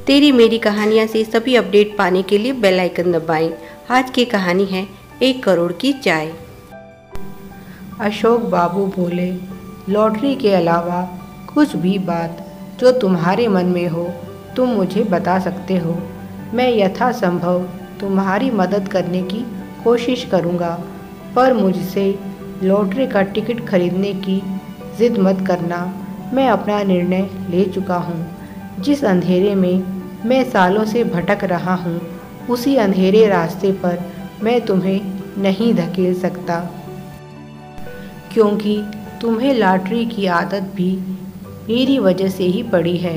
तेरी मेरी कहानियाँ से सभी अपडेट पाने के लिए बेल आइकन दबाएं। आज की कहानी है 1 करोड़ की चाय। अशोक बाबू बोले, लॉटरी के अलावा कुछ भी बात जो तुम्हारे मन में हो तुम मुझे बता सकते हो। मैं यथासंभव तुम्हारी मदद करने की कोशिश करूँगा, पर मुझसे लॉटरी का टिकट खरीदने की ज़िद मत करना। मैं अपना निर्णय ले चुका हूँ। जिस अंधेरे में मैं सालों से भटक रहा हूँ, उसी अंधेरे रास्ते पर मैं तुम्हें नहीं धकेल सकता, क्योंकि तुम्हें लॉटरी की आदत भी मेरी वजह से ही पड़ी है।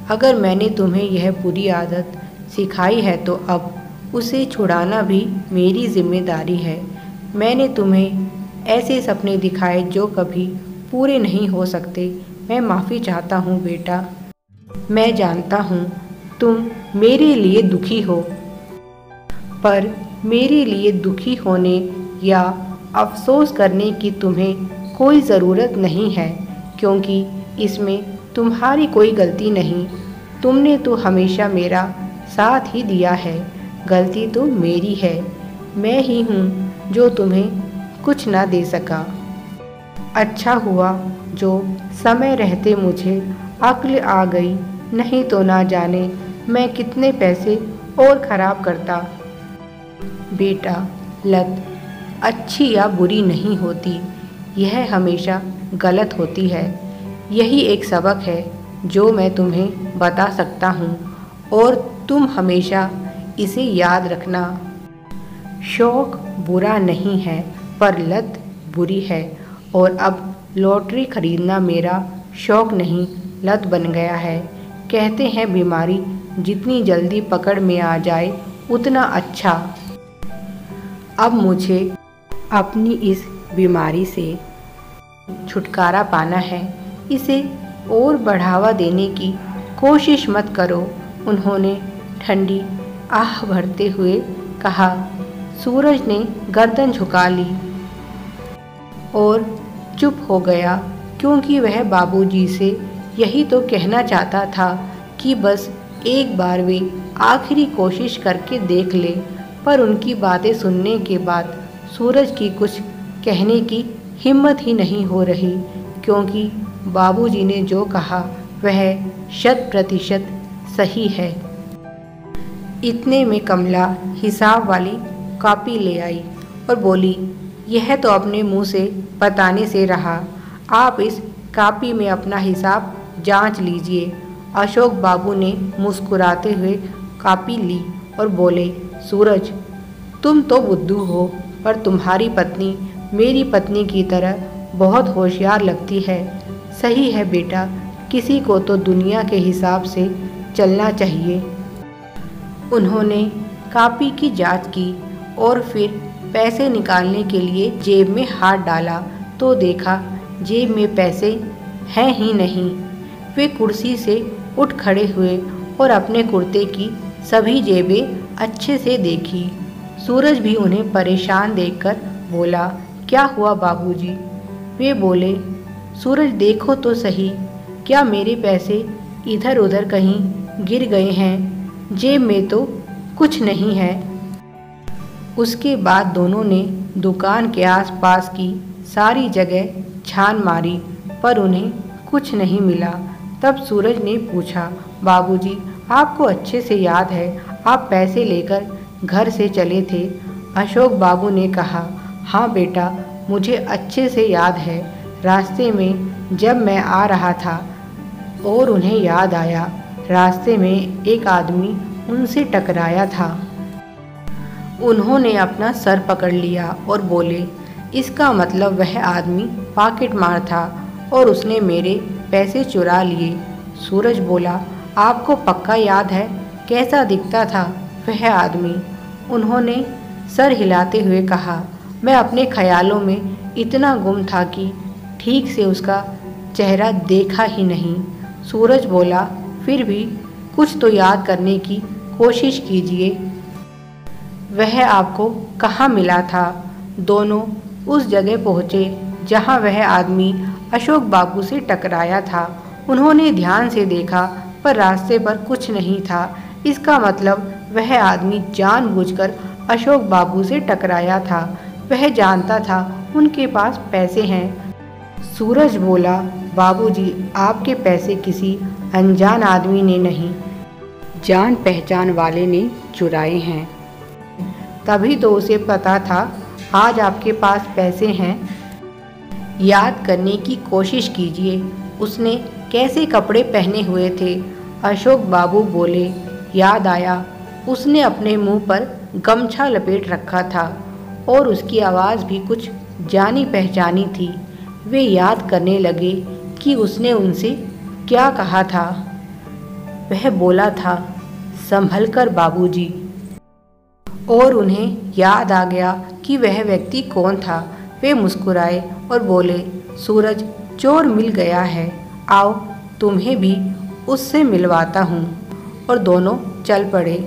अगर मैंने तुम्हें यह बुरी आदत सिखाई है तो अब उसे छुड़ाना भी मेरी जिम्मेदारी है। मैंने तुम्हें ऐसे सपने दिखाए जो कभी पूरे नहीं हो सकते। मैं माफ़ी चाहता हूँ बेटा। मैं जानता हूँ तुम मेरे लिए दुखी हो, पर मेरे लिए दुखी होने या अफसोस करने की तुम्हें कोई ज़रूरत नहीं है, क्योंकि इसमें तुम्हारी कोई गलती नहीं। तुमने तो हमेशा मेरा साथ ही दिया है। गलती तो मेरी है। मैं ही हूँ जो तुम्हें कुछ ना दे सका। अच्छा हुआ जो समय रहते मुझे अक्ल आ गई, नहीं तो ना जाने मैं कितने पैसे और ख़राब करता। बेटा, लत अच्छी या बुरी नहीं होती, यह हमेशा गलत होती है। यही एक सबक है जो मैं तुम्हें बता सकता हूँ, और तुम हमेशा इसे याद रखना। शौक़ बुरा नहीं है, पर लत बुरी है। और अब लॉटरी खरीदना मेरा शौक़ नहीं, लत बन गया है। कहते हैं बीमारी जितनी जल्दी पकड़ में आ जाए उतना अच्छा। अब मुझे अपनी इस बीमारी से छुटकारा पाना है। इसे और बढ़ावा देने की कोशिश मत करो। उन्होंने ठंडी आह भरते हुए कहा। सूरज ने गर्दन झुका ली और चुप हो गया, क्योंकि वह बाबूजी से यही तो कहना चाहता था कि बस एक बार वे आखिरी कोशिश करके देख ले। पर उनकी बातें सुनने के बाद सूरज की कुछ कहने की हिम्मत ही नहीं हो रही, क्योंकि बाबूजी ने जो कहा वह 100% सही है। इतने में कमला हिसाब वाली कॉपी ले आई और बोली, यह तो अपने मुंह से बताने से रहा। आप इस कॉपी में अपना हिसाब जांच लीजिए। अशोक बाबू ने मुस्कुराते हुए कॉपी ली और बोले, सूरज, तुम तो बुद्धू हो, पर तुम्हारी पत्नी मेरी पत्नी की तरह बहुत होशियार लगती है। सही है बेटा, किसी को तो दुनिया के हिसाब से चलना चाहिए। उन्होंने कॉपी की जांच की और फिर पैसे निकालने के लिए जेब में हाथ डाला तो देखा जेब में पैसे हैं ही नहीं। वे कुर्सी से उठ खड़े हुए और अपने कुर्ते की सभी जेबें अच्छे से देखी। सूरज भी उन्हें परेशान देखकर बोला, क्या हुआ बाबूजी? वे बोले, सूरज देखो तो सही, क्या मेरे पैसे इधर उधर कहीं गिर गए हैं? जेब में तो कुछ नहीं है। उसके बाद दोनों ने दुकान के आसपास की सारी जगह छान मारी, पर उन्हें कुछ नहीं मिला। तब सूरज ने पूछा, बाबूजी, आपको अच्छे से याद है आप पैसे लेकर घर से चले थे? अशोक बाबू ने कहा, हाँ बेटा, मुझे अच्छे से याद है। रास्ते में जब मैं आ रहा था और उन्हें याद आया, रास्ते में एक आदमी उनसे टकराया था। उन्होंने अपना सर पकड़ लिया और बोले, इसका मतलब वह आदमी पॉकेट मार था और उसने मेरे पैसे चुरा लिए। सूरज बोला, आपको पक्का याद है कैसा दिखता था वह आदमी? उन्होंने सर हिलाते हुए कहा, मैं अपने ख्यालों में इतना गुम था कि ठीक से उसका चेहरा देखा ही नहीं। सूरज बोला, फिर भी कुछ तो याद करने की कोशिश कीजिए। वह आपको कहाँ मिला था? दोनों उस जगह पहुँचे जहाँ वह आदमी अशोक बाबू से टकराया था। उन्होंने ध्यान से देखा पर रास्ते पर कुछ नहीं था। इसका मतलब वह आदमी जानबूझकर अशोक बाबू से टकराया था। वह जानता था उनके पास पैसे हैं। सूरज बोला, बाबूजी, आपके पैसे किसी अनजान आदमी ने नहीं, जान पहचान वाले ने चुराए हैं। तभी तो उसे पता था आज आपके पास पैसे हैं। याद करने की कोशिश कीजिए, उसने कैसे कपड़े पहने हुए थे। अशोक बाबू बोले, याद आया। उसने अपने मुंह पर गमछा लपेट रखा था और उसकी आवाज़ भी कुछ जानी पहचानी थी। वे याद करने लगे कि उसने उनसे क्या कहा था। वह बोला था, संभल कर बाबूजी। और उन्हें याद आ गया कि वह व्यक्ति कौन था। वे मुस्कुराए और बोले, सूरज, चोर मिल गया है, आओ तुम्हें भी उससे मिलवाता हूँ। और दोनों चल पड़े।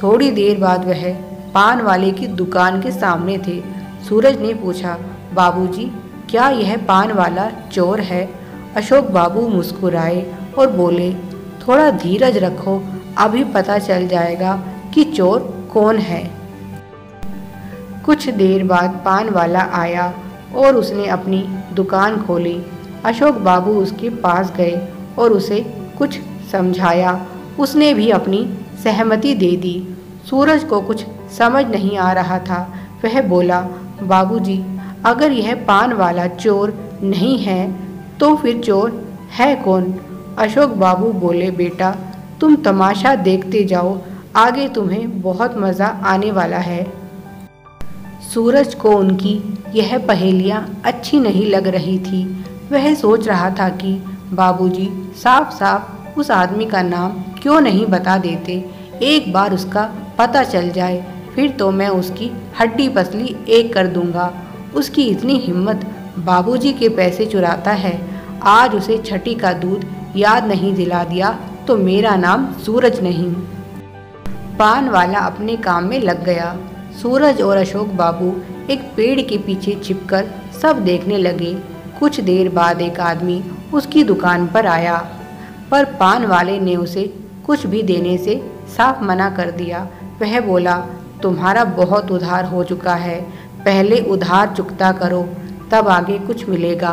थोड़ी देर बाद वह पान वाले की दुकान के सामने थे। सूरज ने पूछा, बाबूजी, क्या यह पान वाला चोर है? अशोक बाबू मुस्कुराए और बोले, थोड़ा धीरज रखो, अभी पता चल जाएगा कि चोर कौन है। कुछ देर बाद पान वाला आया और उसने अपनी दुकान खोली। अशोक बाबू उसके पास गए और उसे कुछ समझाया। उसने भी अपनी सहमति दे दी। सूरज को कुछ समझ नहीं आ रहा था। वह बोला, बाबूजी, अगर यह पान वाला चोर नहीं है तो फिर चोर है कौन? अशोक बाबू बोले, बेटा, तुम तमाशा देखते जाओ, आगे तुम्हें बहुत मज़ा आने वाला है। सूरज को उनकी यह पहेलियाँ अच्छी नहीं लग रही थी। वह सोच रहा था कि बाबूजी साफ साफ उस आदमी का नाम क्यों नहीं बता देते। एक बार उसका पता चल जाए फिर तो मैं उसकी हड्डी पसली एक कर दूंगा। उसकी इतनी हिम्मत, बाबूजी के पैसे चुराता है। आज उसे छठी का दूध याद नहीं दिला दिया तो मेरा नाम सूरज नहीं। पान वाला अपने काम में लग गया। सूरज और अशोक बाबू एक पेड़ के पीछे छिपकर सब देखने लगे। कुछ देर बाद एक आदमी उसकी दुकान पर आया, पर पान वाले ने उसे कुछ भी देने से साफ मना कर दिया। वह बोला, तुम्हारा बहुत उधार हो चुका है, पहले उधार चुकता करो, तब आगे कुछ मिलेगा।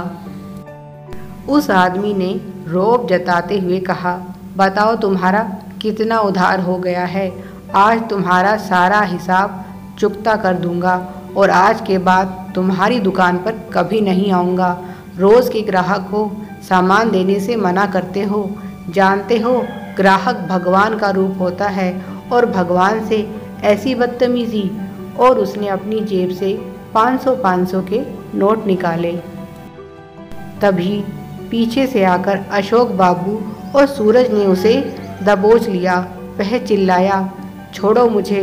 उस आदमी ने रौब जताते हुए कहा, बताओ तुम्हारा कितना उधार हो गया है। आज तुम्हारा सारा हिसाब चुकता कर दूंगा और आज के बाद तुम्हारी दुकान पर कभी नहीं आऊँगा। रोज़ के ग्राहक हो, सामान देने से मना करते हो। जानते हो, ग्राहक भगवान का रूप होता है और भगवान से ऐसी बदतमीज़ी। और उसने अपनी जेब से 500 के नोट निकाले। तभी पीछे से आकर अशोक बाबू और सूरज ने उसे दबोच लिया। वह चिल्लाया, छोड़ो मुझे।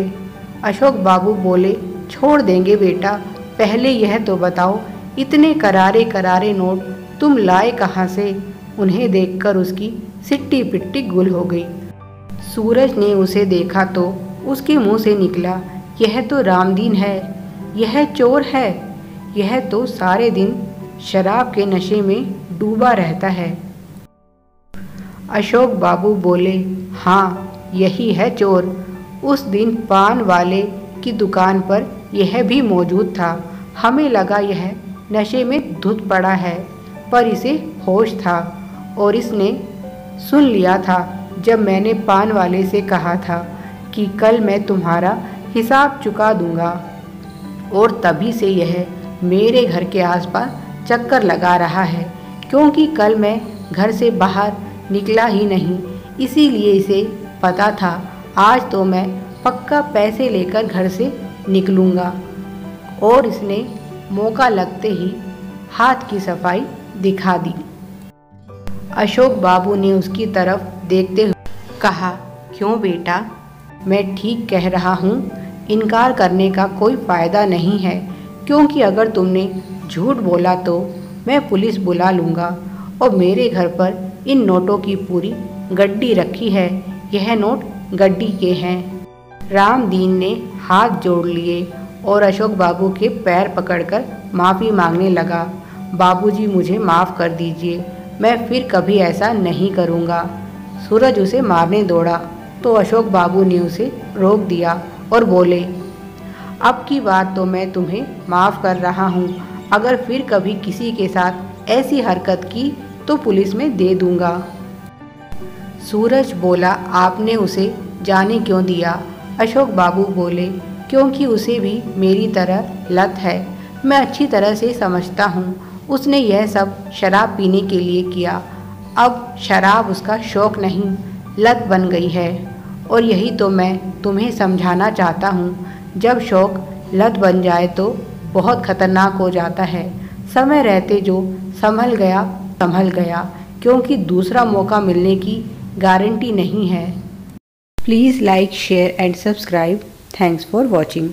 अशोक बाबू बोले, छोड़ देंगे बेटा, पहले यह तो बताओ इतने करारे करारे नोट तुम लाए कहाँ से? उन्हें देखकर उसकी सिट्टी पिट्टी गुल हो गई। सूरज ने उसे देखा तो उसके मुंह से निकला, यह तो रामदीन है, यह चोर है, यह तो सारे दिन शराब के नशे में डूबा रहता है। अशोक बाबू बोले, हाँ यही है चोर। उस दिन पान वाले की दुकान पर यह भी मौजूद था। हमें लगा यह नशे में धुत पड़ा है, पर इसे होश था और इसने सुन लिया था जब मैंने पान वाले से कहा था कि कल मैं तुम्हारा हिसाब चुका दूंगा। और तभी से यह मेरे घर के आसपास चक्कर लगा रहा है, क्योंकि कल मैं घर से बाहर निकला ही नहीं, इसीलिए इसे पता था आज तो मैं पक्का पैसे लेकर घर से निकलूँगा। और इसने मौका लगते ही हाथ की सफाई दिखा दी। अशोक बाबू ने उसकी तरफ देखते हुए कहा, क्यों बेटा, मैं ठीक कह रहा हूँ, इनकार करने का कोई फ़ायदा नहीं है, क्योंकि अगर तुमने झूठ बोला तो मैं पुलिस बुला लूँगा और मेरे घर पर इन नोटों की पूरी गड्डी रखी है। यह नोट गड्डी के हैं। रामदीन ने हाथ जोड़ लिए और अशोक बाबू के पैर पकड़कर माफ़ी मांगने लगा। बाबूजी, मुझे माफ़ कर दीजिए, मैं फिर कभी ऐसा नहीं करूँगा। सूरज उसे मारने दौड़ा तो अशोक बाबू ने उसे रोक दिया और बोले, अब की बार तो मैं तुम्हें माफ़ कर रहा हूँ। अगर फिर कभी किसी के साथ ऐसी हरकत की तो पुलिस में दे दूँगा। सूरज बोला, आपने उसे जाने क्यों दिया? अशोक बाबू बोले, क्योंकि उसे भी मेरी तरह लत है। मैं अच्छी तरह से समझता हूँ उसने यह सब शराब पीने के लिए किया। अब शराब उसका शौक़ नहीं, लत बन गई है। और यही तो मैं तुम्हें समझाना चाहता हूँ, जब शौक़ लत बन जाए तो बहुत खतरनाक हो जाता है। समय रहते जो संभल गया, क्योंकि दूसरा मौका मिलने की गारंटी नहीं है। Please like, share and subscribe. Thanks for watching.